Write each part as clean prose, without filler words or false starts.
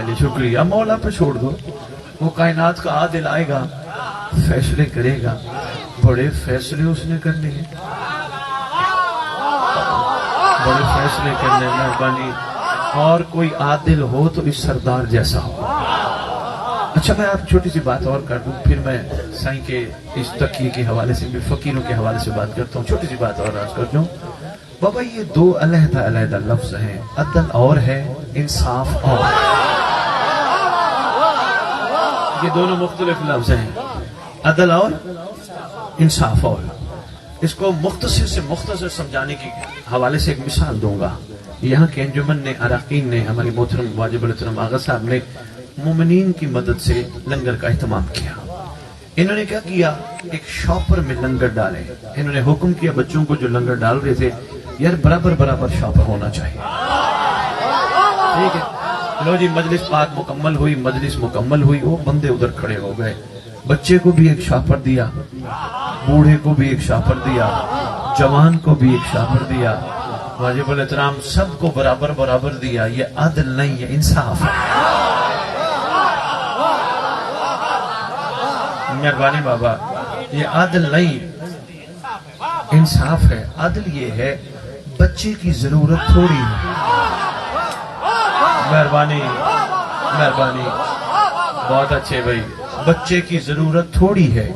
چلیے شکریہ، مولا پہ چھوڑ دو، وہ کائنات کا عادل آئے گا، فیصلے کرے گا، بڑے فیصلے اس نے کرنے ہیں، بڑے فیصلے کرنے، مہربانی، اور کوئی عادل ہو تو اس سردار جیسا ہو۔ اچھا میں آپ چھوٹی سی بات اور کر دوں، پھر میں سائیں کے اس تقیے کے حوالے سے بھی فقیروں کے حوالے سے بات کرتا ہوں، چھوٹی سی بات اور عرض کر دوں۔ بابا یہ دو علیحدہ علیحدہ لفظ ہیں، عدل اور ہے، انصاف اور، یہ دونوں مختلف لفظ ہیں، عدل اور انصاف اور۔ اس کو مختصر سے مختصر سمجھانے کے حوالے سے ایک مثال دوں گا۔ یہاں کے انجمن نے، اراکین نے، ہماری محترم واجب الاحترام آغا صاحب نے مومنین کی مدد سے لنگر کا اہتمام کیا۔ انہوں نے کیا کیا، ایک شاپر میں لنگر ڈالے، انہوں نے حکم کیا بچوں کو جو لنگر ڈال رہے تھے، یار برابر برابر شاپر ہونا چاہیے، ٹھیک ہے؟ لو جی مجلس پاک مکمل ہوئی، مجلس مکمل ہوئی، وہ بندے ادھر کھڑے ہو گئے، بچے کو بھی ایک شاپر دیا، بوڑھے کو بھی ایک شاپر دیا، جوان کو بھی ایک شاپر دیا، واجب الاحترام سب کو برابر برابر دیا۔ یہ عدل نہیں، یہ انصاف ہے۔ مہربانی بابا، یہ عدل نہیں، انصاف ہے۔ عدل یہ ہے بچے کی ضرورت تھوڑی ہے، مہربانی مہربانی، بہت اچھے بھائی، بچے کی ضرورت تھوڑی ہے،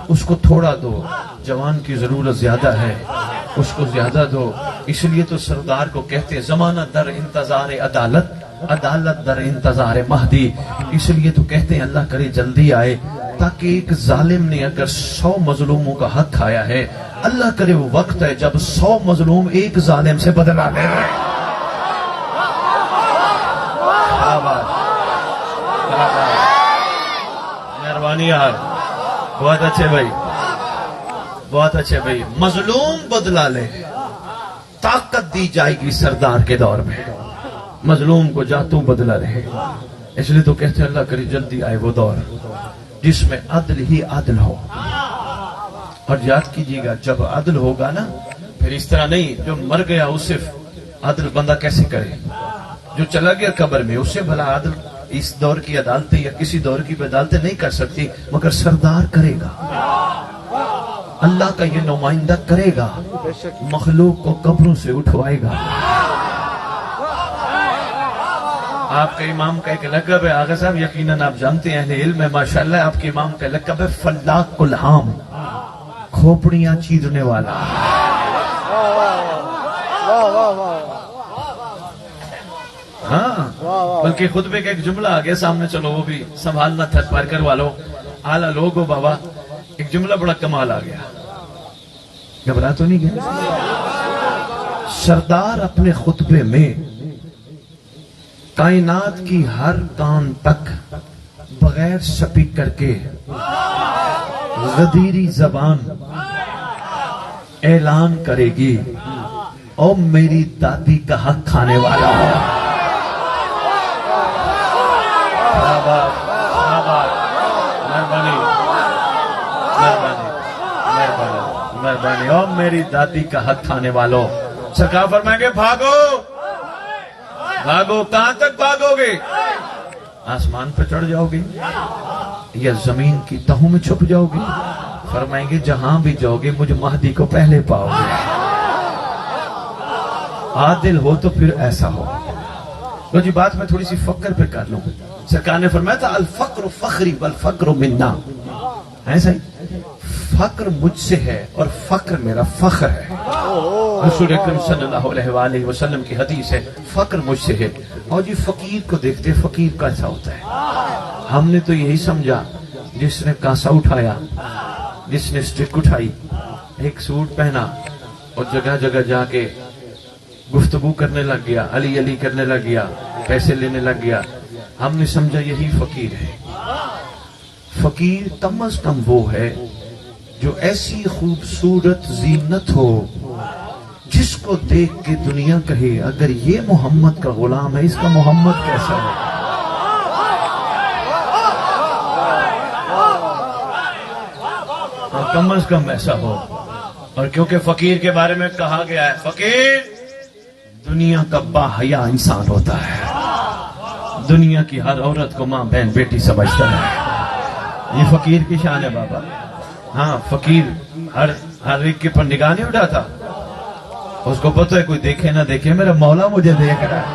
اس کو تھوڑا دو، جوان کی ضرورت زیادہ ہے، اس کو زیادہ دو۔ اس لیے تو سردار کو کہتے ہیں زمانہ در انتظار عدالت، عدالت در انتظار مہدی، اس لیے تو کہتے ہیں اللہ کرے جلدی آئے، تاکہ ایک ظالم نے اگر 100 مظلوموں کا حق کھایا ہے، اللہ کرے وہ وقت ہے جب 100 مظلوم ایک ظالم سے بدلہ لے رہے ہیں۔ مہربانی یار، بہت اچھے بھائی، بہت اچھے بھائی، مظلوم بدلہ لے، طاقت دی جائے گی سردار کے دور میں، مظلوم کو جا تو بدلہ رہے۔ اس لیے تو کہتے ہیں اللہ کرے جلدی آئے وہ دور جس میں عدل ہی عدل ہو۔ اور یاد کیجیے گا جب عدل ہوگا نا، پھر اس طرح نہیں جو مر گیا اسے عدل بندہ کیسے کرے، جو چلا گیا قبر میں اسے بھلا عدل اس دور کی عدالتیں یا کسی دور کی عدالتیں نہیں کر سکتی، مگر سردار کرے گا، اللہ کا یہ نمائندہ کرے گا، مخلوق کو قبروں سے اٹھوائے گا۔ آپ کا امام کا ایک لقب ہے آغا صاحب، یقیناً آپ جانتے ہیں، اہل علم ہے ماشاءاللہ، آپ کے امام کا لقب ہے فلاق العام، کھوپڑیاں چیرنے والا۔ ہاں بلکہ خطبے کا ایک جملہ آ گیا سامنے، چلو وہ بھی سنبھالنا تھا، پار کروا لو، اعلیٰ لوگ ہو بابا، ایک جملہ بڑا کمال آ گیا، گھبرا تو نہیں گیا؟ سردار اپنے خطبے میں کائنات کی ہر کان تک بغیر سپیکر کے غدیری زبان اعلان کرے گی، او میری دادی کا حق کھانے والا ہے۔ مہربانی، او میری دادی کا حق کھانے والوں، سرکار فرمائیں گے بھاگو بھاگو، کہاں تک بھاگو گے؟ آسمان پہ چڑھ جاؤ گے یا زمین کی تہوں میں چھپ جاؤ گے؟ فرمائیں گے جہاں بھی جاؤ گے مجھ مہدی کو پہلے پاؤ گے۔ عادل ہو تو پھر ایسا ہو۔ تو جی بات میں تھوڑی سی فقر پہ کر لوں، سرکار نے فرمایا تھا الفقر فخری والفقر منا، ایسا ہی فقر مجھ سے ہے اور فقر میرا فخر ہے۔ رسول اکرم صلی اللہ علیہ وآلہ وسلم کی حدیث ہے، فقر مجھ سے ہے۔ اور جی فقیر کو دیکھتے، فقیر کیسا ہوتا ہے؟ ہم نے تو یہی سمجھا جس نے کاسا اٹھایا، جس نے سٹک اٹھائی، ایک سوٹ پہنا اور جگہ جگہ جا کے گفتگو کرنے لگ گیا، علی علی کرنے لگ گیا، پیسے لینے لگ گیا، ہم نے سمجھا یہی فقیر ہے۔ فقیر کم از کم وہ ہے جو ایسی خوبصورت زینت ہو جس کو دیکھ کے دنیا کہے اگر یہ محمد کا غلام ہے، اس کا محمد کیسا ہے؟ کم از کم ایسا ہو۔ اور کیونکہ فقیر کے بارے میں کہا گیا ہے فقیر دنیا کا باحیا انسان ہوتا ہے، دنیا کی ہر عورت کو ماں بہن بیٹی سمجھتا ہے. یہ فقیر کی شان ہے بابا. ہاں فقیر ہر ایک کے پر نگاہ نہیں اٹھاتا. اس کو پتہ ہے کوئی دیکھے نہ دیکھے میرا مولا مجھے دیکھ رہا ہے.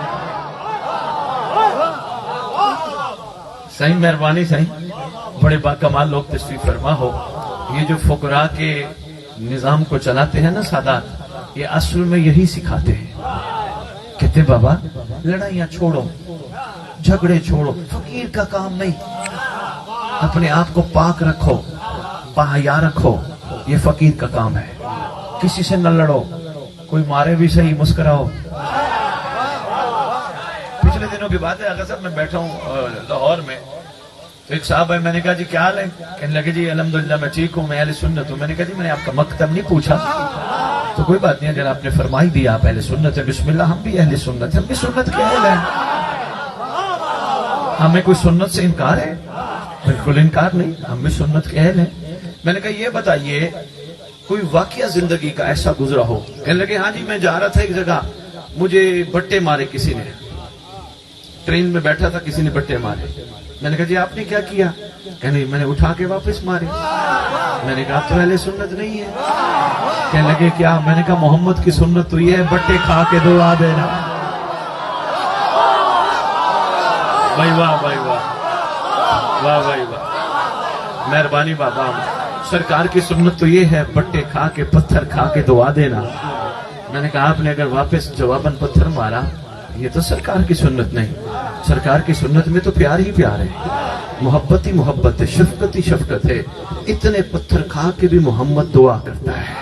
صحیح مہربانی صحیح بڑے با کمال لوگ تشریف فرما ہو. یہ جو فقراء کے نظام کو چلاتے ہیں نا سادات, یہ اصل میں یہی سکھاتے ہیں. کہتے بابا لڑائیاں چھوڑو, جھگڑے چھوڑو, فقیر کا کام نہیں. اپنے آپ کو پاک رکھو, باحیا رکھو, یہ فقیر کا کام ہے. کسی سے نہ لڑو, کوئی مارے بھی صحیح مسکراؤ. پچھلے دنوں کی بات ہے, اگر صاحب میں بیٹھا ہوں لاہور میں, تو ایک صاحب ہے, میں نے کہا جی کیا حال ہے؟ کہنے لگے جی الحمدللہ میں ٹھیک ہوں, میں اہل سنت ہوں. میں نے کہا جی میں نے آپ کا مکتب نہیں پوچھا. تو کوئی بات نہیں, اگر آپ نے فرمائی دی آپ اہل سنت ہے, بسم اللہ, ہم بھی اہل سنت ہیں, ہم بھی سنت کے اہل ہیں. ہمیں کوئی سنت سے انکار ہے؟ بالکل انکار نہیں, ہم بھی سنت کے اہل ہیں. میں نے کہا یہ بتائیے کوئی واقعہ زندگی کا ایسا گزرا ہو. کہنے لگے ہاں جی میں جا رہا تھا ایک جگہ, مجھے بٹے مارے کسی نے. ٹرین میں بیٹھا تھا, کسی نے بٹے مارے. میں نے کہا جی آپ نے کیا کیا؟ کہنے میں نے اٹھا کے واپس مارے. میں نے کہا تو اہل سنت نہیں ہے. کہنے لگے کیا؟ میں نے کہا محمد کی سنت تو یہ ہے بٹے کھا کے دعا دینا. بھائی واہ بھائی واہ, واہ بھائی واہ, مہربانی بابا. سرکار کی سنت تو یہ ہے بٹے کھا کے پتھر کھا کے دعا دینا. میں نے کہا آپ نے اگر واپس جواباً پتھر مارا, یہ تو سرکار کی سنت نہیں. سرکار کی سنت میں تو پیار ہی پیار ہے, محبت ہی محبت ہے, شفقت ہی شفقت ہے. اتنے پتھر کھا کے بھی محمد دعا کرتا ہے.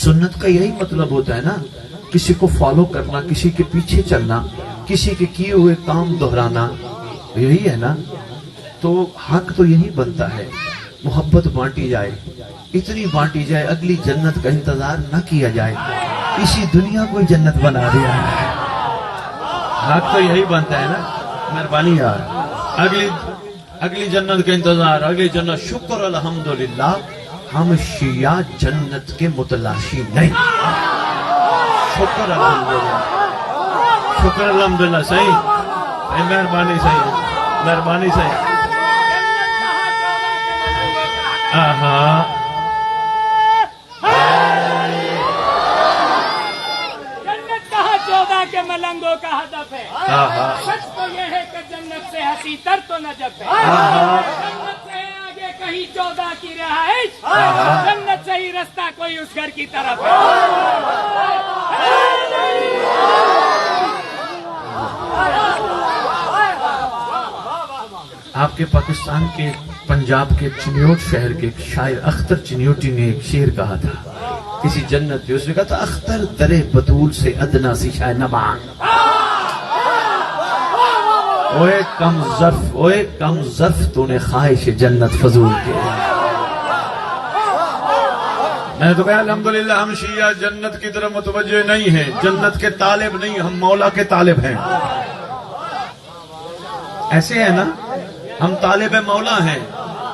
سنت کا یہی مطلب ہوتا ہے نا, کسی کو فالو کرنا, کسی کے پیچھے چلنا, کسی کے کیے ہوئے کام دہرانا, یہی ہے نا. تو حق تو یہی بنتا ہے, محبت بانٹی جائے, اتنی بانٹی جائے اگلی جنت کا انتظار نہ کیا جائے. اسی دنیا کو جنت بنا دیا ہے. حق تو یہی بنتا ہے نا. مہربانی یار, اگلی جنت کا انتظار, اگلی جنت. شکر الحمدللہ ہم شیعہ جنت کے متلاشی نہیں. شکر الحمدللہ, شکر الحمدللہ. صحیح مہربانی, صحیح مہربانی, صحیح. جنت کہاں 14 کے ملنگوں کا ہدف ہے. سچ تو یہ ہے کہ جنت سے ہنسی تر تو نجف ہے. جنت سے آگے کہیں 14 کی رہائش, جنت سے ہی رستہ کوئی اس گھر کی طرف ہے. آپ کے پاکستان کے پنجاب کے چنیوٹ شہر کے ایک شاعر اختر چنیوٹی نے ایک شعر کہا تھا کسی جنت پہ. اس نے کہا تھا اختر درے بطول سے ادنا سی شاید نبان, اوے کم ظرف تو نے خواہش جنت فضول کے. میں نے تو کہا الحمدللہ ہم شیعہ جنت کی طرف متوجہ نہیں ہیں, جنت کے طالب نہیں, ہم مولا کے طالب ہیں. ایسے ہے نا, ہم طالب مولا ہیں.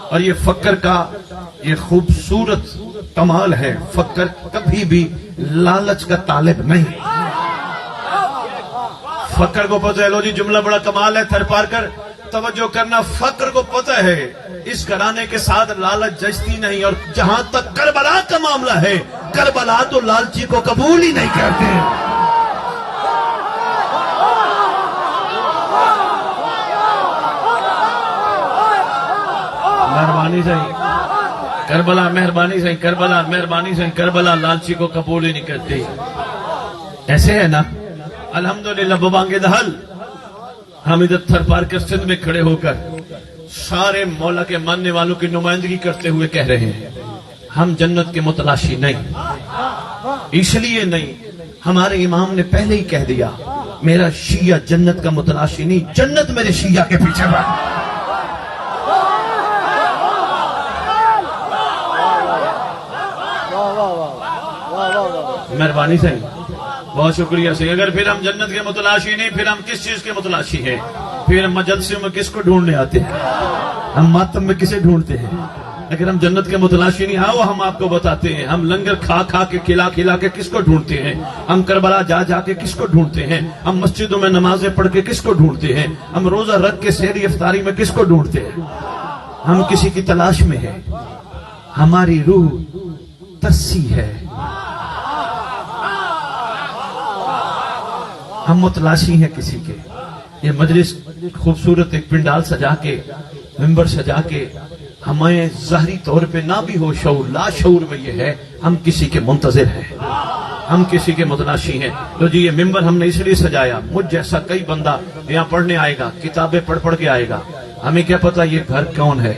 اور یہ فقر کا یہ خوبصورت کمال ہے, فقر کبھی بھی لالچ کا طالب نہیں. فقر کو پتہ ہے, لو جی جملہ بڑا کمال ہے, تھر پار کر توجہ کرنا. فقر کو پتہ ہے اس گھرانے کے ساتھ لالچ جچتی نہیں. اور جہاں تک کربلا کا معاملہ ہے, کربلا تو لالچی کو قبول ہی نہیں کرتے. مہربانی صحیح کربلا, مہربانی صحیح کربلا, مہربانی صحیح کربلا لالچی کو قبول ہی نہیں کرتی. ایسے ہے نا الحمدللہ ببانگ دہل ہم ادھر تھر پار کر سندھ میں کھڑے ہو کر سارے مولا کے ماننے والوں کی نمائندگی کرتے ہوئے کہہ رہے ہیں ہم جنت کے متلاشی نہیں. اس لیے نہیں, ہمارے امام نے پہلے ہی کہہ دیا میرا شیعہ جنت کا متلاشی نہیں, جنت میرے شیعہ کے پیچھے بڑھ. مہربانی صحیح, بہت شکریہ صحیح. اگر پھر ہم جنت کے متلاشی نہیں, پھر ہم کس چیز کے متلاشی ہیں؟ پھر ہم مجلسوں میں کس کو ڈھونڈنے آتے ہیں؟ ہم ماتم میں کسے ڈھونڈتے ہیں؟ لیکن ہم جنت کے متلاشی نہیں. آؤ ہم آپ کو بتاتے ہیں. ہم لنگر کھا کھا کے کھلا کھلا کے کس کو ڈھونڈتے ہیں؟ ہم کربلا جا جا کے کس کو ڈھونڈتے ہیں؟ ہم مسجدوں میں نمازیں پڑھ کے کس کو ڈھونڈتے ہیں؟ ہم روزہ رکھ کے سحری افطاری میں کس کو ڈھونڈتے ہیں؟ ہم کسی کی تلاش میں ہیں. ہماری روح ترسی ہے. ہم متلاشی ہیں کسی کے. یہ مجلس خوبصورت ایک پنڈال سجا کے ممبر سجا کے ہمیں ظاہری طور پہ نہ بھی ہو شعور، لا شعور میں یہ ہے ہم کسی کے منتظر ہیں، ہم کسی کے متلاشی ہیں. تو جی یہ ممبر ہم نے اس لیے سجایا، مجھ جیسا کئی بندہ یہاں پڑھنے آئے گا، کتابیں پڑھ پڑھ کے آئے گا. ہمیں کیا پتا یہ گھر کون ہے،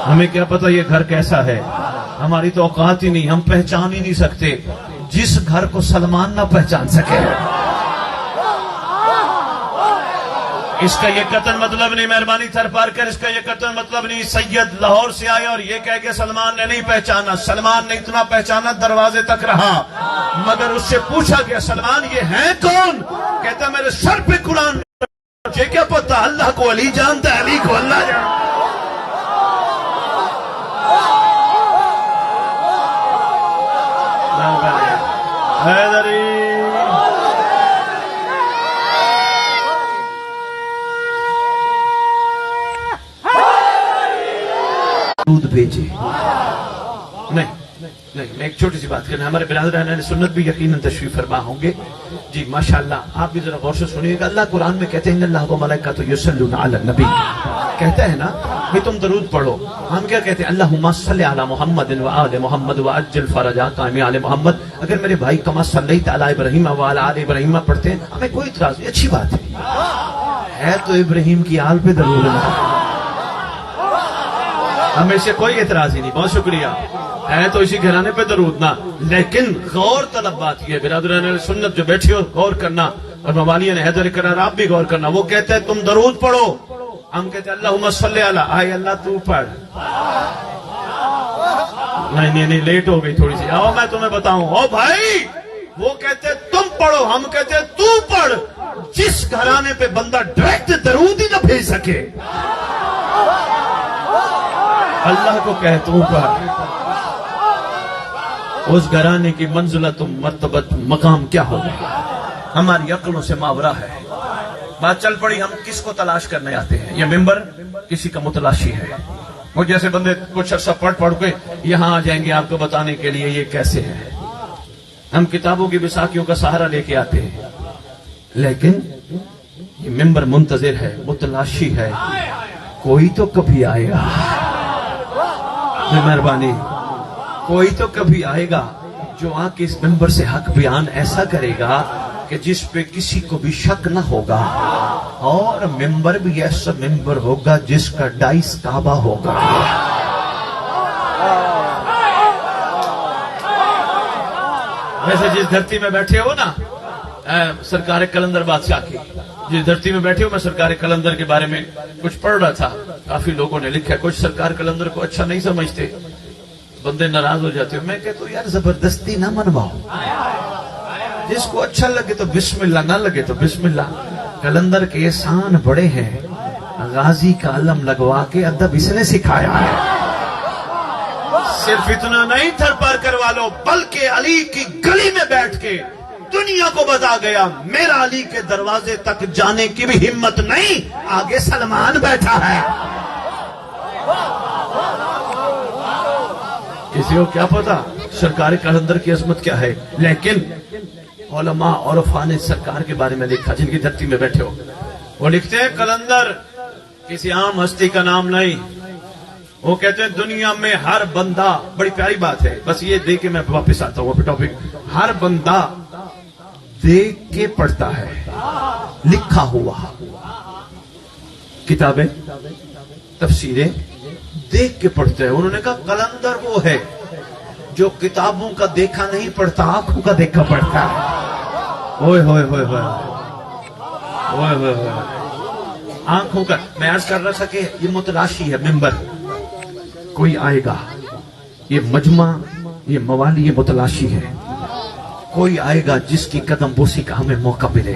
ہمیں کیا پتا یہ گھر کیسا ہے. ہماری تو اوقات ہی نہیں، ہم پہچان ہی نہیں سکتے جس گھر کو سلمان نہ پہچان سکے. اس کا یہ قطعاً مطلب نہیں، مہربانی تھر پار کر، اس کا یہ قطعاً مطلب نہیں سید لاہور سے آئے اور یہ کہہ کہ سلمان نے نہیں پہچانا. سلمان نے اتنا پہچانا دروازے تک رہا، مگر اس سے پوچھا گیا سلمان یہ ہیں کون؟ کہتا میرے سر پہ قرآن. مجھے کیا پتا، اللہ کو علی جانتا ہے، علی کو اللہ جانتا. دودھ بھیجے نہیں. میں ایک چھوٹی سی بات کرنا، ہمارے برادران اہل سنت بھی یقیناً تشریف فرما ہوں گے. جی ماشاءاللہ آپ بھی ذرا غور سے سنیے گا. اللہ قرآن میں کہتے ہیں ان اللہ و ملائکۃ یصلون علی النبی، کہتا ہے نا کہ تم درود پڑھو. ہم کیا کہتے ہیں اللہم صلی علی محمد و آل محمد و عجل فرجا قائم علی محمد. اگر میرے بھائی کما صلیت علی ابراہیم و علی آل ابراہیم پڑھتے ہیں ہمیں کوئی اعتراض نہیں، اچھی بات ہے تو ابراہیم کی آل پہ درود نہ، ہمیں سے کوئی اعتراض ہی نہیں. بہت شکریہ. ہے تو اسی گھرانے پہ درود نہ، لیکن غور طلب بات یہ برادران اہل سنت جو بیٹھے ہو غور کرنا، اور موالیہ نے حیدر کرار آپ بھی غور کرنا. وہ کہتے ہیں تم درود پڑھو، ہم کہتے ہیں اللہم صلی علی، آئے اللہ تو پڑھ. نہیں لیٹ ہو گئی تھوڑی سی. آؤ میں تمہیں بتاؤں. او بھائی وہ کہتے ہیں تم پڑھو، ہم کہتے ہیں تو پڑھ. جس گھرانے پہ بندہ ڈائریکٹ درود ہی نہ بھیج سکے اللہ کو کہہ تو پڑھ. اس گھرانے کی منزلت مرتبت مقام کیا ہوگا؟ ہماری عقلوں سے ماورا ہے. بات چل پڑی. ہم کس کو تلاش کرنے آتے ہیں؟ یہ ممبر کسی کا متلاشی ہے. وہ جیسے بندے کچھ عرصہ پڑھ کے یہاں آ جائیں گے آپ کو بتانے کے لیے یہ کیسے ہے. ہم کتابوں کی بیساکھیوں کا سہارا لے کے آتے ہیں، لیکن یہ ممبر منتظر ہے، متلاشی ہے. کوئی تو کبھی آئے گا، مہربانی کوئی تو کبھی آئے گا جو آ کے اس ممبر سے حق بیان ایسا کرے گا کہ جس پہ کسی کو بھی شک نہ ہوگا. اور ممبر بھی ایسا ممبر ہوگا جس کا ڈائس کعبہ ہوگا. ویسے جس دھرتی میں بیٹھے ہو نا، سرکار کلندر بادشاہ کی جس دھرتی میں بیٹھے ہو، میں سرکار کلندر کے بارے میں کچھ پڑھ رہا تھا. کافی لوگوں نے لکھا، کچھ سرکار کلندر کو اچھا نہیں سمجھتے، بندے ناراض ہو جاتے ہو. میں کہتا ہوں یار زبردستی نہ منواؤ، جس کو اچھا لگے تو بسم اللہ، نہ لگے تو بسم اللہ. کلندر کے احسان بڑے ہیں، غازی کا علم لگوا کے ادب اس نے سکھایا ہے. صرف اتنا نہیں تھر پار کروا لو، بلکہ علی کی گلی میں بیٹھ کے دنیا کو بتا گیا میرا علی کے دروازے تک جانے کی بھی ہمت نہیں، آگے سلمان بیٹھا ہے. کسی کو کیا پتا سرکار کلندر کی عظمت کیا ہے. لیکن علماء اور عرفاء نے سرکار کے بارے میں لکھا جن کی دھرتی میں بیٹھے ہو. وہ لکھتے ہیں کلندر کسی عام ہستی کا نام نہیں. وہ کہتے ہیں دنیا میں ہر بندہ، بڑی پیاری بات ہے، بس یہ دیکھ کے میں واپس آتا ہوں ٹاپک. ہر بندہ دیکھ کے پڑھتا ہے، لکھا ہوا کتابیں تفسیریں دیکھ کے پڑھتے ہیں. انہوں نے کہا کلندر وہ ہے جو کتابوں کا دیکھا نہیں پڑھتا، آنکھوں کا دیکھا پڑھتا ہے. ہوئے ہوئے ہوئے ہوئے ہوئے ہوئے ہوئے آنکھوں کا. میں عرض کر رہا تھا کہ یہ متلاشی ہے ممبر. کوئی آئے گا، یہ مجمع، یہ موالی، یہ متلاشی ہے. کوئی آئے گا جس کی قدم بوسی کا ہمیں موقع ملے.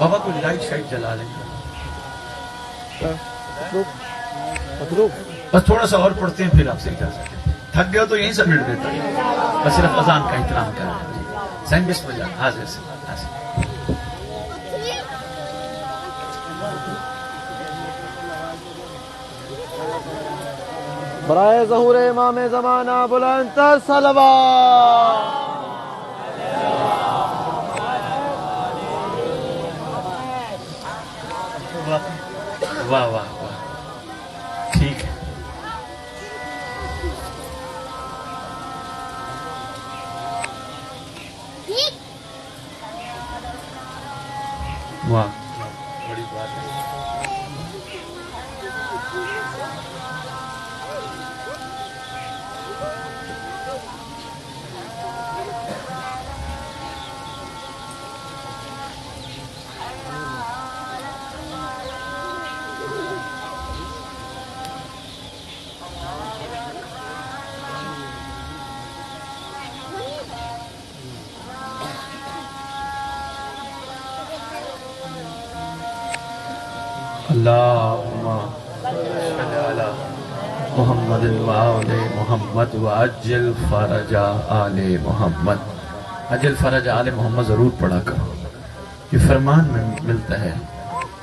بابا کوئی لائٹ شائٹ جلا لیں. بس تھوڑا سا اور پڑھتے ہیں پھر آپ سے اجازت ہے. تھک گئے ہو تو یہیں سمیٹ دیتا ہے. بس صرف اذان کا احترام کریں. سائن بسم اللہ. حاضر سے حاضر. برائے ظہور امام زمانہ بلند تر صلوات. واہ واہ واہ. ٹھیک ہے. واہ بڑی بات ہے. اللہم صل علی محمد وآل محمد وعجل فرج آل محمد. عجل فرج آل محمد ضرور پڑھا کرو. یہ فرمان میں ملتا ہے.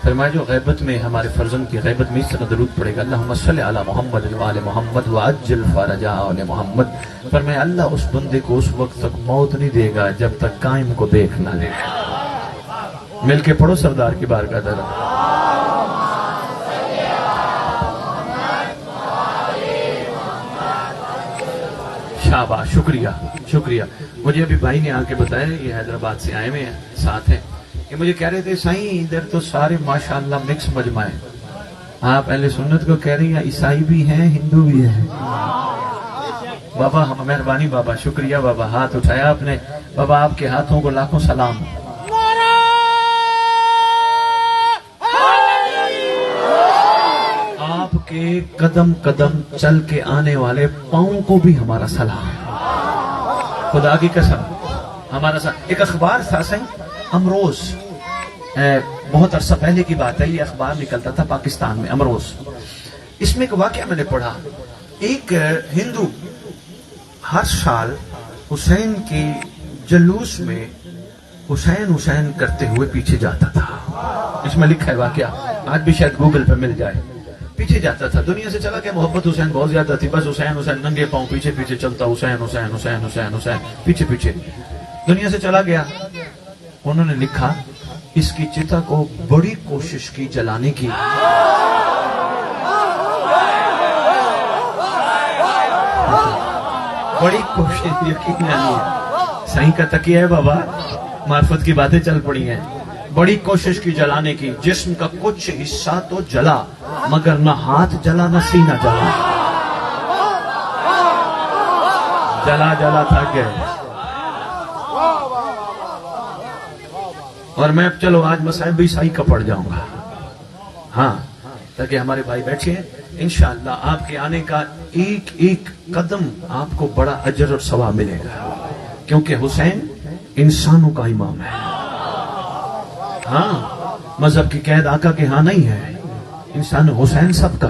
فرمایا جو غیبت میں ہمارے فرزند کی غیبت میں اس طرح درود پڑے گا اللہم صل علی محمد وآل محمد وعجل فرج آل محمد. فرمایا اللہ اس بندے کو اس وقت تک موت نہیں دے گا جب تک قائم کو دیکھ نہ لے. مل کے پڑھو سردار کی بارگاہ در. شاباش. شکریہ شکریہ. مجھے ابھی بھائی نے آ کے بتایا یہ حیدرآباد سے آئے ہوئے ہیں ساتھ ہیں کہ مجھے کہہ رہے تھے سائیں ادھر تو سارے ماشاءاللہ مکس مجمع ہیں. آپ اہل سنت کو کہہ رہی ہیں عیسائی بھی ہیں ہندو بھی ہیں. بابا مہربانی بابا. شکریہ بابا. ہاتھ اٹھایا آپ نے. بابا آپ کے ہاتھوں کو لاکھوں سلام. آپ کے قدم قدم چل کے آنے والے پاؤں کو بھی ہمارا سلام. خدا کی قسم ہمارا سلام. ایک اخبار تھا سائیں امروز. بہت عرصہ پہلے کی بات ہے. یہ اخبار نکلتا تھا پاکستان میں امروز. اس میں ایک واقعہ میں نے پڑھا. ایک ہندو ہر سال حسین کے جلوس میں حسین حسین کرتے ہوئے پیچھے جاتا تھا. اس میں لکھا ہے واقعہ. آج بھی شاید گوگل پہ مل جائے. پیچھے جاتا تھا. دنیا سے چلا گیا. محبت حسین بہت زیادہ تھی. بس حسین حسین ننگے پاؤں پیچھے پیچھے چلتا. حسین حسین حسین حسین حسین پیچھے پیچھے دنیا سے چلا گیا. انہوں نے لکھا اس کی چتا کو بڑی کوشش کی جلانے کی. بڑی کوشش یقین نہیں ہے. صحیح کا تکیہ ہے بابا. معرفت کی باتیں چل پڑی ہیں. بڑی کوشش کی جلانے کی. جسم کا کچھ حصہ تو جلا مگر نہ ہاتھ جلا نہ سینہ جلا. جلا جلا تھک گئے. اور میں اب چلو آج مصائب بھی عیسائی کا پڑھ جاؤں گا. ہاں تاکہ ہمارے بھائی بیٹھے ہیں. انشاءاللہ آپ کے آنے کا ایک ایک قدم آپ کو بڑا اجر اور ثواب ملے گا. کیونکہ حسین انسانوں کا امام ہے. ہاں مذہب کی قید آقا کے ہاں نہیں ہے. انسان حسین سب کا.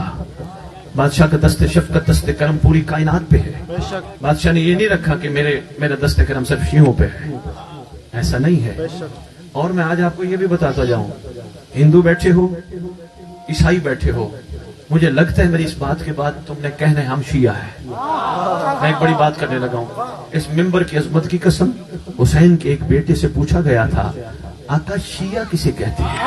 بادشاہ کا دست شفقت دست کرم پوری کائنات پہ ہے. بادشاہ نے یہ نہیں رکھا کہ میرا دست کرم صرف شیعوں پہ ہے. ایسا نہیں ہے. اور میں آج آپ کو یہ بھی بتاتا جاؤں. ہندو بیٹھے ہو عیسائی بیٹھے ہو. مجھے لگتا ہے میری اس بات کے بعد تم نے کہنا ہے ہم شیعہ ہیں. میں ایک بڑی بات کرنے لگا ہوں. اس ممبر کی عظمت کی قسم. حسین کے ایک بیٹے سے پوچھا گیا تھا آقا شیعہ کسے کہتے ہیں.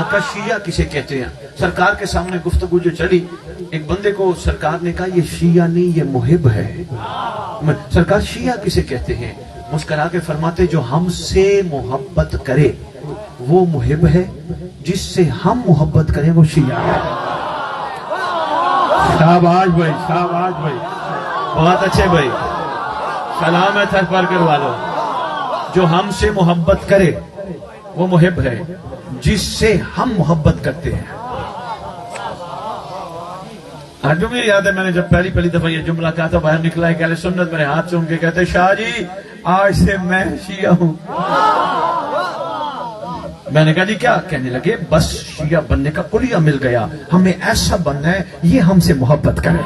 آقا شیعہ کسے کہتے ہیں. سرکار کے سامنے گفتگو جو چلی ایک بندے کو سرکار نے کہا یہ شیعہ نہیں یہ محب ہے. سرکار شیعہ کسے کہتے ہیں. مسکرا کے فرماتے جو ہم سے محبت کرے وہ محب ہے. جس سے ہم محبت کریں وہ شیعہ ہے. شاباش بھائی شاباش بھائی. بہت اچھے بھائی. سلام ہے تھر پر کروا لو. جو ہم سے محبت کرے وہ محب ہے. جس سے ہم محبت کرتے ہیں. آج مجھے یاد ہے میں نے جب پہلی دفعہ یہ جملہ کہا تھا باہر نکلا ہے کہ اہل سنت میرے ہاتھ سے ان کے کہتے شاہ جی آج سے میں شیعہ ہوں. میں نے کہا جی کیا؟ کہنے لگے بس شیعہ بننے کا کلیہ مل گیا، ہمیں ایسا بننا ہے یہ ہم سے محبت کرے۔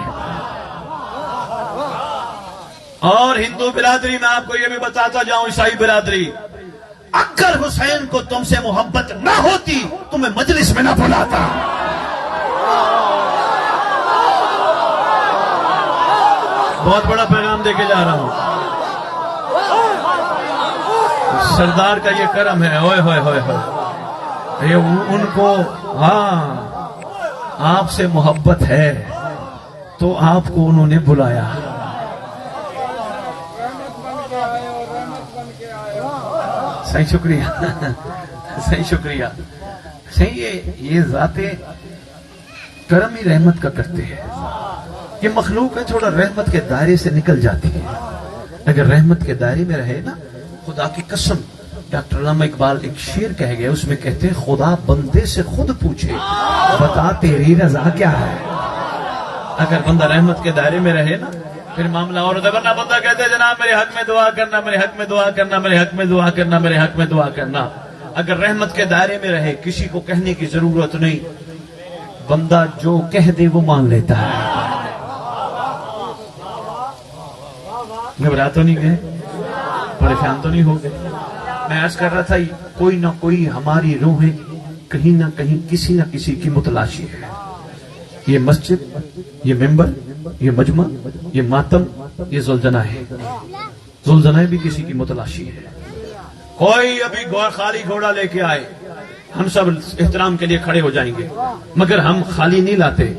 اور ہندو برادری میں آپ کو یہ بھی بتاتا جاؤں، عیسائی برادری، اگر حسین کو تم سے محبت نہ ہوتی تمہیں مجلس میں نہ بلاتا۔ بہت بڑا پیغام دے کے جا رہا ہوں، سردار کا یہ کرم ہے، اوئے ہوئے ہوئے ہوئے، یہ ان کو ہاں آپ سے محبت ہے تو آپ کو انہوں نے بلایا۔ صحیح شکریہ، صحیح شکریہ، صحیح یہ ذات کرم ہی رحمت کا کرتے ہیں۔ یہ مخلوق ہے تھوڑا رحمت کے دائرے سے نکل جاتی ہے، اگر رحمت کے دائرے میں رہے نا، خدا کی قسم، ڈاکٹر علامہ اقبال ایک شعر کہہ گئے، اس میں کہتے ہیں خدا بندے سے خود پوچھے بتا تیری رضا کیا ہے۔ اگر بندہ رحمت کے دائرے میں رہے نا پھر معاملہ اور ورنہ بندہ کہتے ہیں جناب میرے حق میں دعا کرنا، میرے حق میں دعا کرنا، میرے حق میں دعا کرنا، میرے حق میں دعا کرنا۔ اگر رحمت کے دائرے میں رہے کسی کو کہنے کی ضرورت نہیں، بندہ جو کہہ دے وہ مان لیتا ہے۔ گھبرا تو نہیں گئے؟ پریشان تو نہیں ہو گئے؟ میں عرض کر رہا تھا کوئی نہ کوئی ہماری روحیں کہیں نہ کہیں کسی نہ کسی کی متلاشی ہے۔ یہ مسجد، یہ ممبر، یہ مجمع، یہ ماتم، یہ زلزلہ ہے، زلزلہ بھی کسی کی متلاشی ہے۔ کوئی ابھی خالی گھوڑا لے کے آئے ہم سب احترام کے لیے کھڑے ہو جائیں گے، مگر ہم خالی نہیں لاتے،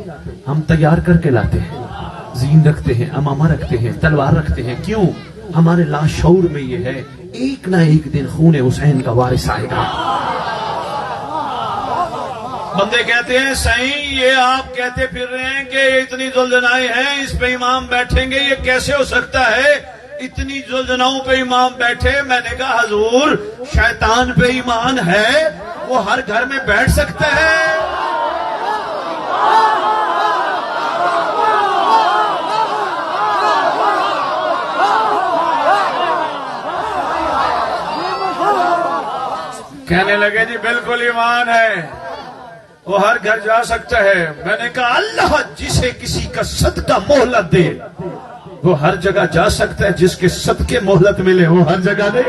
ہم تیار کر کے لاتے ہیں، زین رکھتے ہیں، امامہ رکھتے ہیں، تلوار رکھتے ہیں۔ کیوں؟ ہمارے لاشعور میں یہ ہے ایک نہ ایک دن خون حسین کا وارث آئے گا۔ بندے کہتے ہیں صحیح یہ آپ کہتے پھر رہے ہیں کہ یہ اتنی زلزلائیں ہیں اس پہ امام بیٹھیں گے، یہ کیسے ہو سکتا ہے؟ اتنی زلزلاؤں پہ امام بیٹھے؟ میں نے کہا حضور شیطان پہ ایمان ہے، وہ ہر گھر میں بیٹھ سکتا ہے۔ کہنے لگے جی بالکل ایمان ہے، وہ ہر گھر جا سکتا ہے۔ میں نے کہا اللہ جسے کسی کا صدقہ مہلت دے وہ ہر جگہ جا سکتا ہے، جس کے صدقے مہلت ملے وہ ہر جگہ دے۔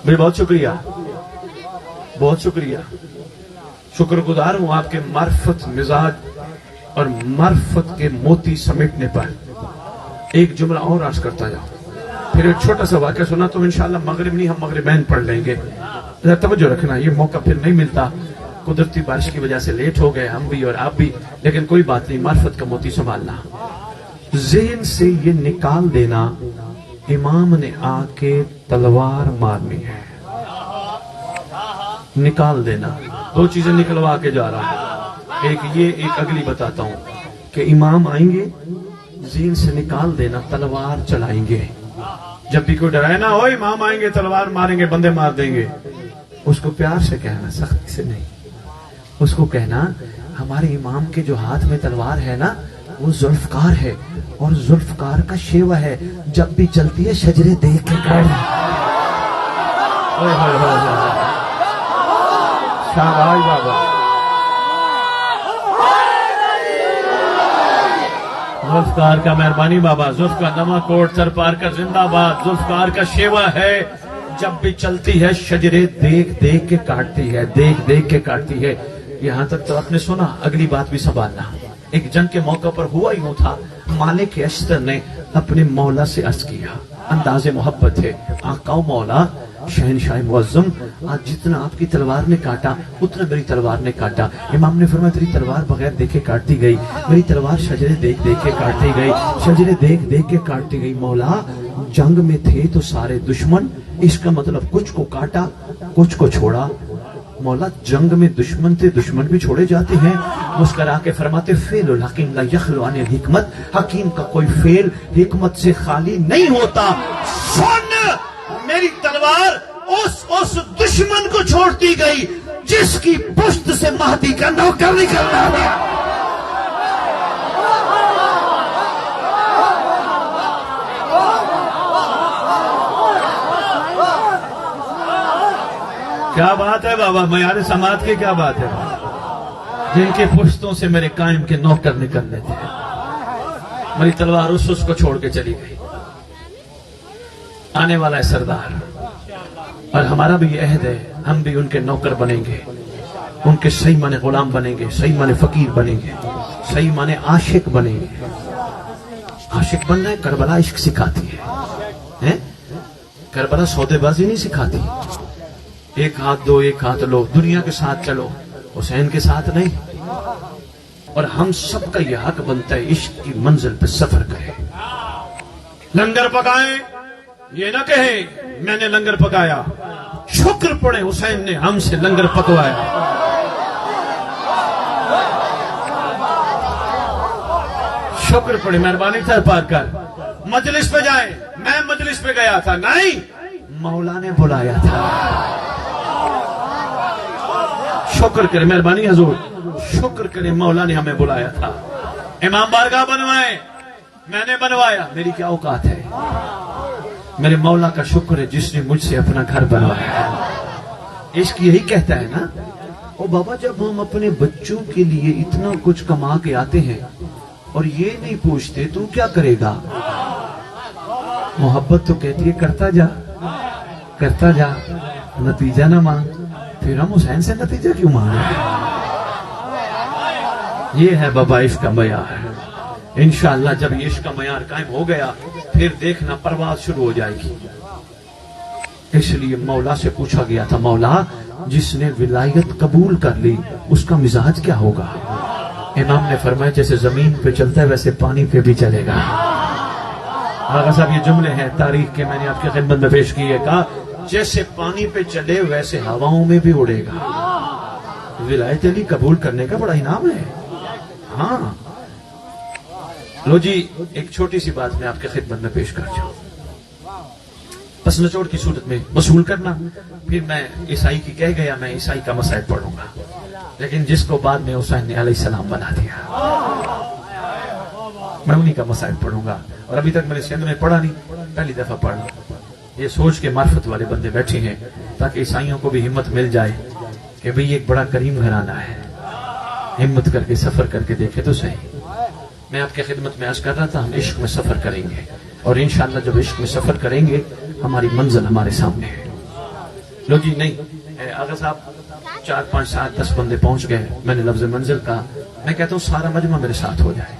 بھائی بہت شکریہ، بہت شکریہ، شکر گزار ہوں آپ کے معرفت مزاج اور معرفت کے موتی سمیٹنے پر۔ ایک جملہ اور عرض کرتا جاؤں، پھر ایک چھوٹا سا واقعہ سنا تو انشاءاللہ مغرب نہیں ہم مغربین پڑھ لیں گے۔ توجہ رکھنا، یہ موقع پھر نہیں ملتا، قدرتی بارش کی وجہ سے لیٹ ہو گئے ہم بھی اور آپ بھی، لیکن کوئی بات نہیں، معرفت کا موتی سنبھالنا۔ ذہن سے یہ نکال دینا امام نے آ کے تلوار مارنی ہے، نکال دینا۔ دو چیزیں نکلوا کے جا رہا ہوں، ایک یہ، ایک اگلی بتاتا ہوں کہ امام آئیں گے، ذہن سے نکال دینا تلوار چلائیں گے۔ جب بھی کوئی ڈرائے نا ہو امام آئیں گے تلوار ماریں گے، بندے مار دیں گے، اس کو پیار سے کہنا، سختی سے نہیں۔ اس کو کہنا ہمارے امام کے جو ہاتھ میں تلوار ہے نا وہ ذوالفقار ہے، اور ذوالفقار کا شیوا ہے، جب بھی چلتی ہے شجرے دیکھ کے کر۔ شاباش بابا، ذوالفقار کا مہربانی بابا، ذوالفقار نما کوٹ سر پار کر زندہ باد۔ ذوالفقار کا شیوا ہے، جب بھی چلتی ہے شجرے دیکھ دیکھ کے کاٹتی ہے، دیکھ دیکھ کے کاٹتی ہے۔ یہاں تک تو آپ نے سنا، اگلی بات بھی سنبھالنا۔ ایک جنگ کے موقع پر ہوا یوں تھا، مالک اشتر نے اپنے مولا سے عرض کیا، انداز محبت ہے، آقا و مولا شہنشاہ معظم، آج جتنا آپ کی تلوار نے کاٹا اتنا میری تلوار نے کاٹا۔ امام نے فرمایا تیری تلوار بغیر دیکھے کاٹتی گئی، میری تلوار شجرے دیکھ دیکھ کے کاٹتی گئی، شجرے دیکھ دیکھ کے کاٹتی گئی۔ مولا جنگ میں تھے تو سارے دشمن، اس کا مطلب کچھ کو کاٹا کچھ کو چھوڑا۔ مولا جنگ میں دشمن تھے، دشمن بھی چھوڑے جاتے ہیں۔ مسکرا کے فرماتے فعل الحکیم لا یخلو عن الحکمت، حکیم کا کوئی فعل حکمت سے خالی نہیں ہوتا۔ سن میری تلوار اس دشمن کو چھوڑتی گئی جس کی پشت سے مہدی کا نوکر نکلنا ہے۔ کیا بات ہے بابا، معیار سماعت کی کیا بات ہے، جن کے پشتوں سے میرے قائم کے نوکر نکلنے تھے، میری تلوار اس کو چھوڑ کے چلی گئی. آنے والا ہے سردار، اور ہمارا بھی یہ عہد ہے، ہم بھی ان کے نوکر بنیں گے، ان کے صحیح معنی غلام بنیں گے، صحیح معنی فقیر بنیں گے، صحیح معنی عاشق بنیں گے. عاشق بننا ہے، کربلا عشق سکھاتی ہے، کربلا سودے بازی نہیں سکھاتی. ایک ہاتھ دو، ایک ہاتھ لو، دنیا کے ساتھ چلو، حسین کے ساتھ نہیں. اور ہم سب کا یہ حق بنتا ہے عشق کی منزل پہ سفر کرے. لنگر پکائیں یہ نہ کہیں میں نے لنگر پکایا، شکر پڑے حسین نے ہم سے لنگر پکوایا. شکر پڑے، مہربانی تھا پار کر. مجلس پہ جائیں، میں مجلس پہ گیا تھا نہیں، مولا نے بلایا تھا. شکر کرے، مہربانی حضور، شکر کرے مولا نے ہمیں بلایا تھا. امام بارگاہ بنوائے، میں نے بنوایا، میری کیا اوقات ہے. میرے مولا کا شکر ہے جس نے مجھ سے اپنا گھر بنوایا. عشق یہی کہتا ہے نا. او بابا، جب ہم اپنے بچوں کے لیے اتنا کچھ کما کے آتے ہیں اور یہ نہیں پوچھتے تو کیا کرے گا، محبت تو کہتی ہے کرتا جا کرتا جا، نتیجہ نہ مانگ. پھر ہم حسین سے نتیجہ کیوں مانگیں؟ یہ ہے بابا عشق کا معیار. انشاءاللہ جب یہ عشق کا معیار قائم ہو گیا پھر دیکھنا پرواز شروع ہو جائے گی. اس لیے مولا سے پوچھا گیا تھا، مولا جس نے ولایت قبول کر لی اس کا مزاج کیا ہوگا؟ امام نے فرمایا جیسے زمین پہ چلتا ہے ویسے پانی پہ بھی چلے گا. آقا صاحب یہ جملے ہیں تاریخ کے، میں نے آپ کی خدمت میں پیش کیے. کہا جیسے پانی پہ چلے ویسے ہواؤں میں بھی اڑے گا. ولایت علی قبول کرنے کا بڑا انعام ہے. ہاں لو جی، ایک چھوٹی سی بات میں آپ کی خدمت میں پیش کر جاؤں. پس نچوڑ کی صورت میں وصول کرنا. پھر میں عیسائی کی کہہ گیا، میں عیسائی کا مسائل پڑھوں گا، لیکن جس کو بعد میں حسین نے علیہ السلام بنا دیا میں انہی کا مسائل پڑھوں گا. اور ابھی تک میں نے سندھ میں پڑھا نہیں، پہلی دفعہ پڑھا. یہ سوچ کے معرفت والے بندے بیٹھے ہیں تاکہ عیسائیوں کو بھی ہمت مل جائے کہ بھئی ایک بڑا کریم گھرانہ ہے، ہمت کر کے سفر کر کے دیکھے تو صحیح. میں آپ کی خدمت میں عرض کر رہا تھا ہم عشق میں سفر کریں گے، اور انشاءاللہ جب عشق میں سفر کریں گے ہماری منزل ہمارے سامنے ہے. لو جی نہیں آقا صاحب 4 5 7 10 بندے پہنچ گئے. میں نے لفظ منزل کہا، میں کہتا ہوں سارا مجمع میرے ساتھ ہو جائے.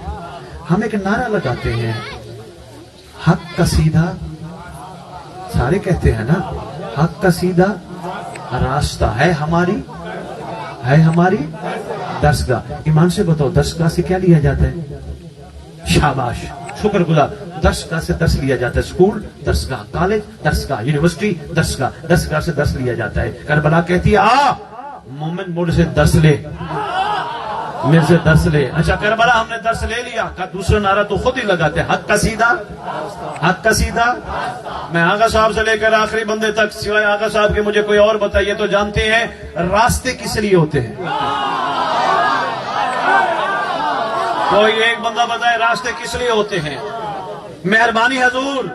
ہم ایک نعرہ لگاتے ہیں، حق کا سیدھا، سارے کہتے ہیں نا، حق کا سیدھا راستہ ہے ہماری درسگاہ. ایمان سے بتاؤ درسگاہ سے کیا لیا جاتا ہے؟ شاباش، شکر گزار. درسگاہ سے درس لیا جاتا ہے، اسکول درسگاہ، کالج درسگاہ، یونیورسٹی درسگاہ سے درس لیا جاتا ہے. کربلا کہتی ہے آ مومن مجھ سے درس لے، میرے سے درس لے. اچھا کربلا ہم نے درس لے لیا، کا دوسرا نعرہ تو خود ہی لگاتے ہیں، حق کا سیدھا، حق کا سیدھا. میں آقا صاحب سے لے کر آخری بندے تک سوائے آقا صاحب کے مجھے کوئی اور بتائیے تو جانتے ہیں راستے کس لیے ہوتے ہیں؟ کوئی ایک بندہ بتائے راستے کس لیے ہوتے ہیں؟ مہربانی حضور،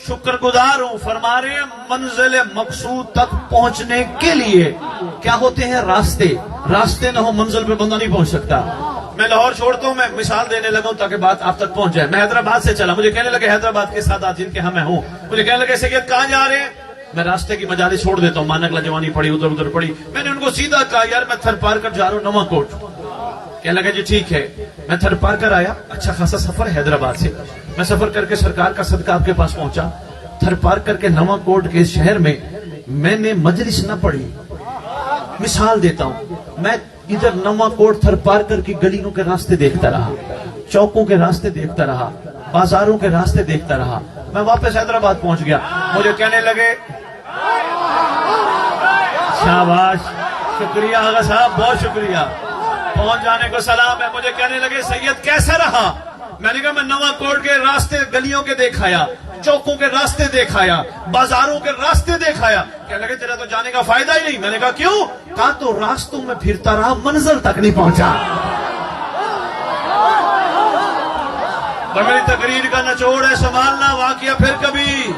شکر گزار ہوں، فرما رہے ہیں منزل مقصود تک پہنچنے کے لیے کیا ہوتے ہیں؟ راستے. راستے نہ ہو منزل پہ بندہ نہیں پہنچ سکتا. میں لاہور چھوڑتا ہوں، میں مثال دینے لگا ہوں تاکہ بات آپ تک پہنچ جائے. میں حیدرآباد سے چلا، مجھے کہنے لگے حیدرآباد کے سادات جن کے ہاں میں ہوں، مجھے کہنے لگے سید کہاں جا رہے ہیں؟ میں راستے کی مجالس چھوڑ دیتا ہوں، مانک لجوانی پڑی، ادھر پڑی. میں نے ان کو سیدھا کہا یار میں تھر پار کر جا رہا ہوں نواں کوٹ. کہنے لگا جی ٹھیک ہے. میں تھر پار کر آیا، اچھا خاصا سفر حیدرآباد سے. میں سفر کر کے سرکار کا صدقہ آپ کے پاس پہنچا. تھر پار کر کے نواں کوٹ کے شہر میں نے مجلس نہ پڑھی. مثال دیتا ہوں، میں ادھر نواں کوٹ تھر پار کر کے گلیوں کے راستے دیکھتا رہا، چوکوں کے راستے دیکھتا رہا، بازاروں کے راستے دیکھتا رہا. میں واپس حیدرآباد پہنچ گیا. مجھے کہنے لگے شاباش، شکریہ آغا صاحب، بہت شکریہ، پہنچ جانے کو سلام ہے. مجھے کہنے لگے سید کیسا رہا؟ میں نے کہا میں نواں کوٹ کے راستے گلیوں کے دیکھایا، چوکوں کے راستے دیکھایا، بازاروں کے راستے دیکھایا. کہنے لگے تیرا تو جانے کا فائدہ ہی نہیں. میں نے کہا کیوں؟ کہا تو راستوں میں پھرتا رہا، منزل تک نہیں پہنچا. اور میری تقریر کا نچوڑ ہے سنبھالنا واقعہ پھر کبھی.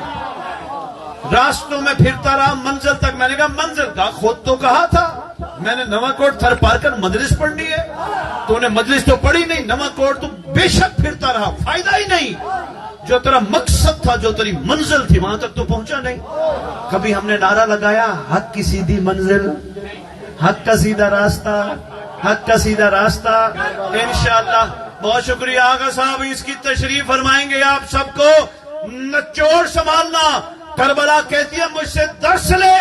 راستوں میں پھرتا رہا منزل تک. میں نے کہا منزل کا خود تو کہا تھا میں نے نواں کوٹ تھر پار کر مجلس پڑھنی ہے, تو نے مجلس تو پڑھی نہیں. نواں کوٹ تو بے شک پھرتا رہا, فائدہ ہی نہیں. جو تیرا مقصد تھا, جو تیری منزل تھی, وہاں تک تو پہنچا نہیں. کبھی ہم نے نعرہ لگایا حق کی سیدھی منزل, حق کا سیدھا راستہ, حق کا سیدھا راستہ. انشاءاللہ. بہت شکریہ آغا صاحب, اس کی تشریف فرمائیں گے. آپ سب کو نچوڑ سنبھالنا. کربلا کہتی ہے مجھ سے درس لے,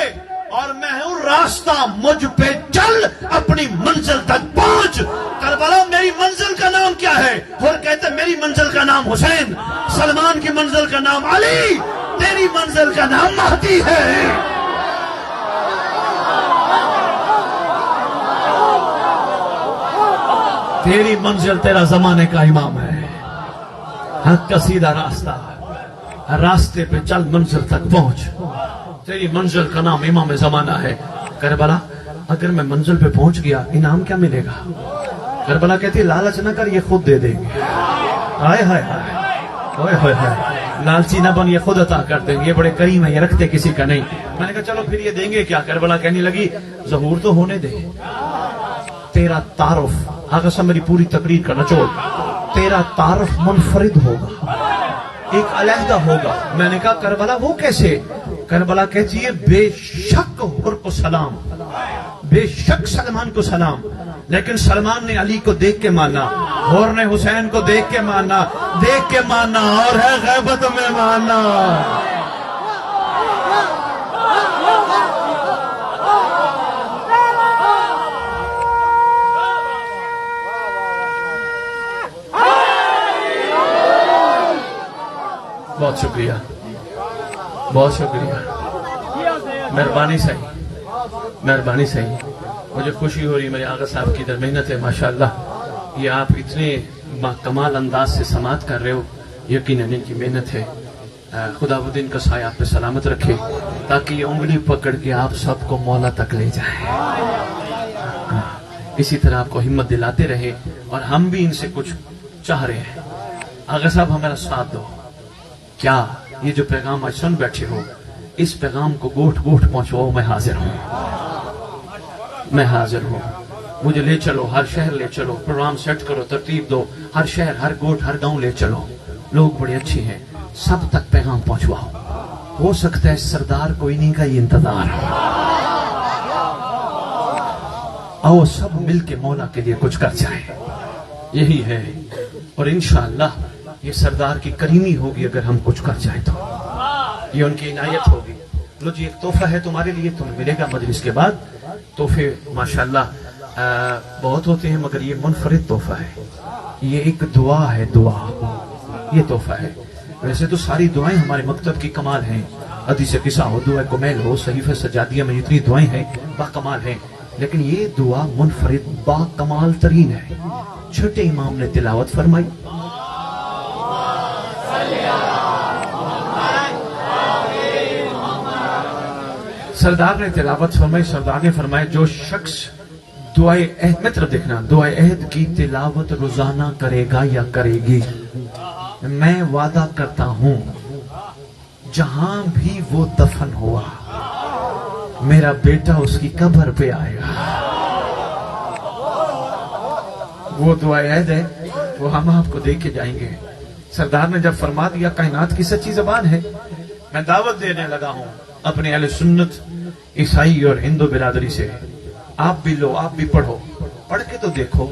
اور میں ہوں راستہ, مجھ پہ چل, اپنی منزل تک پہنچ. کربلا میری منزل کا نام کیا ہے؟ اور کہتے میری منزل کا نام حسین, سلمان کی منزل کا نام علی, تیری منزل کا نام مہدی ہے. تیری منزل تیرا زمانے کا امام ہے. حق کا سیدھا راستہ, راستے پہ چل, منزل تک پہنچ. تیری منزل کا نام امام زمانہ ہے. کربلا اگر میں منزل پہ پہنچ گیا انعام کیا ملے گا؟ کربلا کہتی لالچ نہ کر, یہ خود دے دیں گے. ہائے ہائے ہائے, لالچی نہ بن, یہ خود عطا کر دیں گے. یہ بڑے کریم ہیں, یہ رکھتے کسی کا نہیں. میں نے کہا چلو پھر یہ دیں گے کیا؟ کربلا کہنے لگی ظہور تو ہونے دے. تیرا تعارف, آگے سے میری پوری تقریر کا نچوڑ, تیرا تعارف منفرد ہوگا, ایک علیحدہ ہوگا. میں نے کہا کربلا وہ کیسے؟ کربلا کہتی ہے بے شک حر کو سلام, بے شک سلمان کو سلام, لیکن سلمان نے علی کو دیکھ کے مانا, حر نے حسین کو دیکھ کے مانا, دیکھ کے مانا, اور ہے غیبت میں مانا. بہت شکریہ, بہت شکریہ, مہربانی صحیح, مہربانی صحیح. مجھے خوشی ہو رہی میرے آغا صاحب کی در محنت ہے ماشاءاللہ. یہ آپ اتنے کمال انداز سے سماعت کر رہے ہو, یقیناً ان کی محنت ہے. خداوند ان کا سایہ آپ پہ سلامت رکھے, تاکہ یہ انگلی پکڑ کے آپ سب کو مولا تک لے جائیں. اسی طرح آپ کو ہمت دلاتے رہے, اور ہم بھی ان سے کچھ چاہ رہے ہیں. آغا صاحب ہمارا ساتھ دو. کیا یہ جو پیغام آج سن بیٹھے ہو, اس پیغام کو گوٹھ گوٹھ پہنچواؤ. میں حاضر ہوں, میں حاضر ہوں. مجھے لے چلو, ہر شہر لے چلو, پروگرام سیٹ کرو, ترتیب دو, ہر شہر, ہر گوٹھ, ہر گاؤں لے چلو. لوگ بڑے اچھے ہیں, سب تک پیغام پہنچواؤ. ہو سکتا ہے سردار کوئی نہیں کا یہ انتظار ہو. آؤ سب مل کے مولا کے لیے کچھ کر جائیں. یہی ہے, اور انشاءاللہ یہ سردار کی کریمی ہوگی اگر ہم کچھ کر جائیں تو. یہ ان کی عنایت ہوگی. لو جی ایک تحفہ ہے تمہارے لیے, تمہیں ملے گا مجلس کے بعد. تحفے ماشاءاللہ بہت ہوتے ہیں, مگر یہ منفرد تحفہ ہے. یہ ایک دعا ہے, دعا, یہ تحفہ ہے. ویسے تو ساری دعائیں ہمارے مکتب کی کمال ہیں. حدیث قصہ ہو, دعا کمیل ہو, صحیفہ سجادیہ میں جتنی دعائیں ہیں با کمال ہیں, لیکن یہ دعا منفرد با کمال ترین ہے. چھوٹے امام نے تلاوت فرمائی, سردار نے تلاوت فرمائی. سردار نے فرمایا جو شخص دعائے عہد میں طرف دیکھنا, دعائے عہد کی تلاوت روزانہ کرے گا یا کرے گی, میں وعدہ کرتا ہوں جہاں بھی وہ دفن ہوا میرا بیٹا اس کی قبر پہ آئے گا. وہ دعائے عہد ہے, وہ ہم آپ کو دے کے جائیں گے. سردار نے جب فرما دیا کائنات کی سچی زبان ہے, میں دعوت دینے لگا ہوں اپنے اہل سنت عیسائی اور ہندو برادری سے. آپ بھی لو, آپ بھی پڑھو, پڑھ کے تو دیکھو.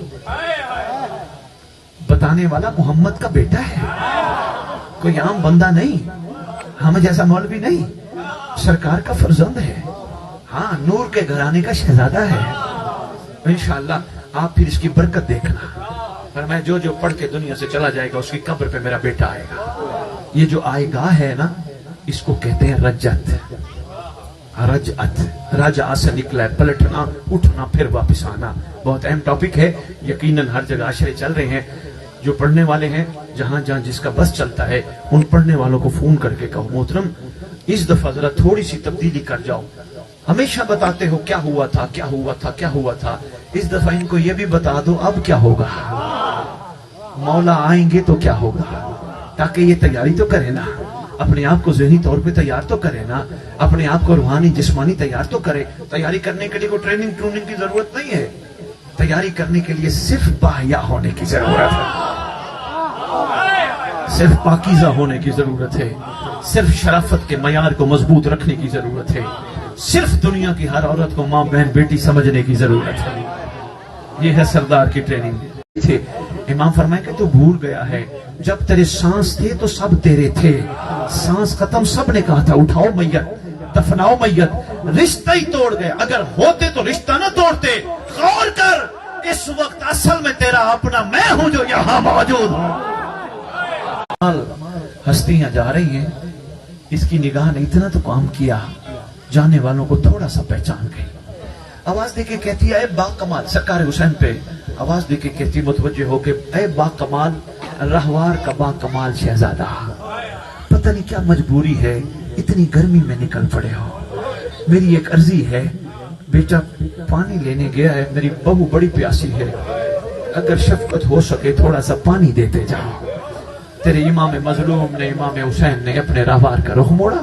بتانے والا محمد کا بیٹا ہے, کوئی عام بندہ نہیں, ہم جیسا مولوی نہیں, سرکار کا فرزند ہے. ہاں, نور کے گھرانے کا شہزادہ ہے. انشاءاللہ آپ پھر اس کی برکت دیکھنا. فرمایا جو جو پڑھ کے دنیا سے چلا جائے گا اس کی قبر پہ میرا بیٹا آئے گا. یہ جو آئے گا ہے نا, اس کو کہتے ہیں رجعت. رجعت, رجع سے نکلا ہے پلٹنا, اٹھنا, پھر واپس آنا. بہت اہم ٹاپک ہے, یقیناً ہر جگہ عشرے چل رہے ہیں. جو پڑھنے والے ہیں, جہاں جہاں جس کا بس چلتا ہے, ان پڑھنے والوں کو فون کر کے کہو محترم اس دفعہ ذرا تھوڑی سی تبدیلی کر جاؤ. ہمیشہ بتاتے ہو کیا ہوا تھا, کیا ہوا تھا, کیا ہوا تھا, اس دفعہ ان کو یہ بھی بتا دو اب کیا ہوگا. مولا آئیں گے تو کیا ہوگا, تاکہ یہ تیاری تو کرے نا. اپنے آپ کو ذہنی طور پہ تیار تو کرے نا, اپنے آپ کو روحانی جسمانی تیار تو کرے. تیاری کرنے کے لیے کوئی ٹریننگ کی ضرورت نہیں ہے. تیاری کرنے کے لیے صرف باحیا ہونے کی ضرورت ہے, صرف پاکیزہ ہونے کی ضرورت ہے, صرف شرافت کے معیار کو مضبوط رکھنے کی ضرورت ہے, صرف دنیا کی ہر عورت کو ماں بہن بیٹی سمجھنے کی ضرورت ہے. یہ ہے سردار کی ٹریننگ تھے. امام فرمائے کہ تو بھول گیا ہے, جب تیرے سانس تھے تو سب تیرے تھے, سانس ختم سب نے کہا تھا اٹھاؤ میت, دفناؤ میت, رشتہ ہی توڑ گئے. اگر ہوتے تو رشتہ نہ توڑتے. غور کر, اس وقت اصل میں تیرا اپنا میں ہوں جو یہاں موجود ہوں. ہستیاں جا رہی ہیں, اس کی نگاہ نے اتنا تو کام کیا, جانے والوں کو تھوڑا سا پہچان گئی. آواز دے کے کہتی ہے اے با کمال, سرکار حسین پہ آواز دے کے کہتی متوجہ ہو کے اے با کمال, رہوار کا با کمال شہزادہ, پتہ نہیں کیا مجبوری ہے, اتنی گرمی میں نکل پڑے ہو. میری ایک عرضی ہے, بیٹا پانی لینے گیا ہے, میری بہو بڑی پیاسی ہے, اگر شفقت ہو سکے تھوڑا سا پانی دیتے جاؤ. تیرے امام مظلوم نے, امام حسین نے اپنے رہوار کا رخ موڑا,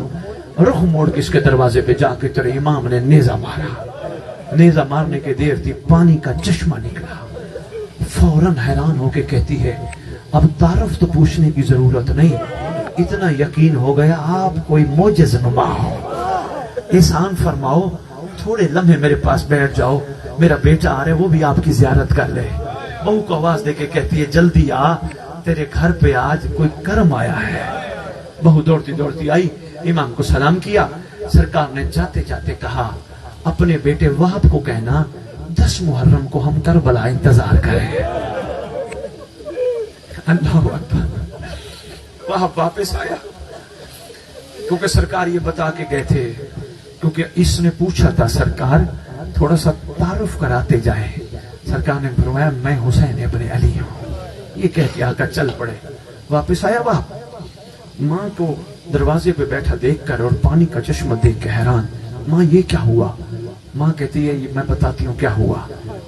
رخ موڑ کے اس کے دروازے پہ جا کے تیرے امام نے نیزہ مارا. نیزہ مارنے کے دیر تھی, پانی کا چشمہ نکلا. فوراً حیران ہو کے کہتی ہے اب تعارف تو پوچھنے کی ضرورت نہیں, اتنا یقین ہو گیا آپ کوئی معجز نما ہو. احسان فرماؤ, تھوڑے لمحے میرے پاس بیٹھ جاؤ, میرا بیٹا آ رہے وہ بھی آپ کی زیارت کر لے. بہو کو آواز دے کے کہتی ہے جلدی آ, تیرے گھر پہ آج کوئی کرم آیا ہے. بہو دوڑتی دوڑتی آئی, امام کو سلام کیا. سرکار نے جاتے جاتے کہا اپنے بیٹے وہب کو کہنا 10 محرم کو ہم کربلا انتظار کریں. اللہ اکبر. وہب واپس آیا, کیونکہ سرکار یہ بتا کے گئے تھے, کیونکہ اس نے پوچھا تھا سرکار تھوڑا سا تعارف کراتے جائیں. سرکار نے فرمایا میں حسین ابن علی ہوں. یہ کہہ کے آقا چل پڑے. واپس آیا وہب, ماں کو دروازے پہ بیٹھا دیکھ کر اور پانی کا چشمہ دیکھ کے حیران, ماں یہ کیا ہوا؟ ماں کہتی ہے میں بتاتی ہوں کیا ہوا.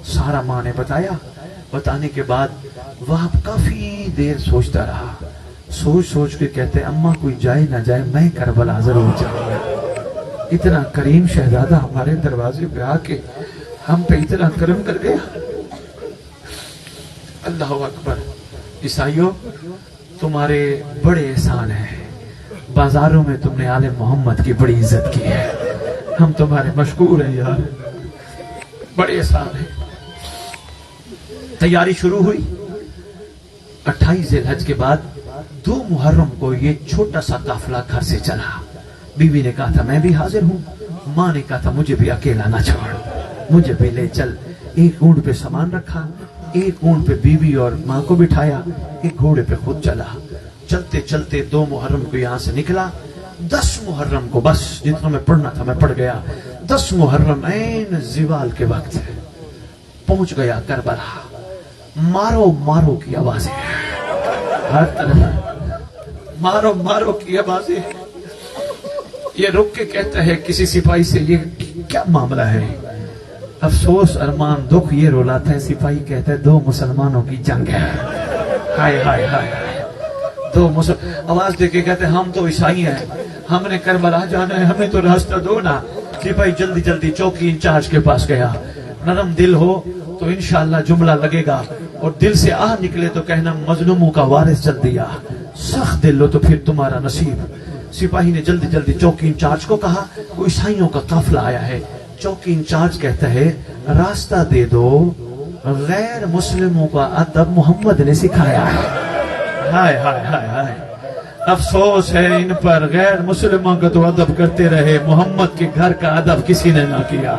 سارا ماں نے بتایا. بتانے کے بعد وہب کافی دیر سوچتا رہا, سوچ سوچ کے کہتے اماں کوئی جائے نہ جائے میں کربلا ضرور جاؤں گا. اتنا کریم شہزادہ ہمارے دروازے پہ آ کے ہم پہ اتنا کرم کر گیا. اللہ اکبر. عیسائیوں تمہارے بڑے احسان ہیں, بازاروں میں تم نے آل محمد کی بڑی عزت کی ہے, ہم تمہارے مشکور ہیں یار, بڑے احسان ہیں. تیاری شروع ہوئی. 28 ذی الحج کے بعد 2 محرم کو یہ چھوٹا سا قافلہ گھر سے چلا. بیوی نے کہا تھا میں بھی حاضر ہوں, ماں نے کہا تھا مجھے بھی اکیلا نہ چھوڑ, مجھے بھی لے چل. ایک اونٹ پہ سامان رکھا, ایک اونٹ پہ بیوی اور ماں کو بٹھایا, ایک گھوڑے پہ خود چلا. چلتے چلتے 2 محرم کو یہاں سے نکلا. 10 محرم کو بس جتنا میں پڑھنا تھا میں پڑھ گیا. 10 محرم عین زوال کے وقت پہنچ گیا کربلا. مارو مارو کی آوازیں, ہر طرف مارو مارو کی آوازیں. یہ رک کے کہتا ہے کسی سپاہی سے یہ کیا معاملہ ہے؟ افسوس ارمان دکھ یہ رولاتا ہے. سپاہی کہتا ہے 2 مسلمانوں کی جنگ ہے. ہائے ہائے ہائے. 2 آواز دے کے کہتے ہیں ہم تو عیسائی ہیں, ہم نے کربلا جانا ہے, ہمیں تو راستہ دو نا. سپاہی جلدی جلدی چوکی انچارج کے پاس گیا. نرم دل ہو تو انشاءاللہ جملہ لگے گا, اور دل سے آہ نکلے تو کہنا مظلوموں کا وارث چل دیا. سخت دل ہو تو پھر تمہارا نصیب. سپاہی نے جلدی جلدی چوکی انچارج کو کہا کوئی عیسائیوں کا قافلہ آیا ہے. چوکی انچارج کہتا ہے راستہ دے دو, غیر مسلموں کا ادب محمد نے سکھایا ہے. ہائے ہائے ہائے ہائے. افسوس ہے ان پر, غیر مسلموں کا تو ادب کرتے رہے, محمد کے گھر کا ادب کسی نے نہ کیا.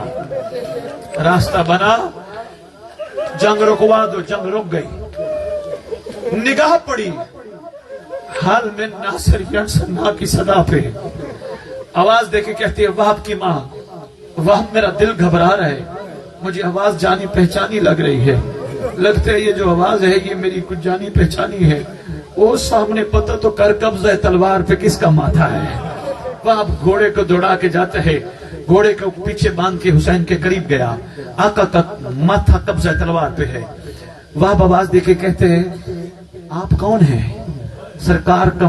راستہ بنا, جنگ رکوا دو. جنگ رک گئی. نگاہ پڑی حال میں ناصر ینسنا کی صدا پہ. آواز دے کے کہتی ہے وہب کی ماں, وہب میرا دل گھبرا رہا ہے, مجھے آواز جانی پہچانی لگ رہی ہے. لگتا ہے یہ جو آواز ہے یہ میری کچھ جانی پہچانی ہے. وہ سامنے پتہ تو کر قبضہ تلوار پہ کس کا ماتھا ہے. وہب گھوڑے کو دوڑا کے جاتا ہے, گھوڑے کو پیچھے باندھ کے حسین کے قریب گیا. آقا کا ماتھا قبضہ تلوار پہ ہے. وہب آواز دے کے کہتے ہیں آپ کون ہیں؟ سرکار کا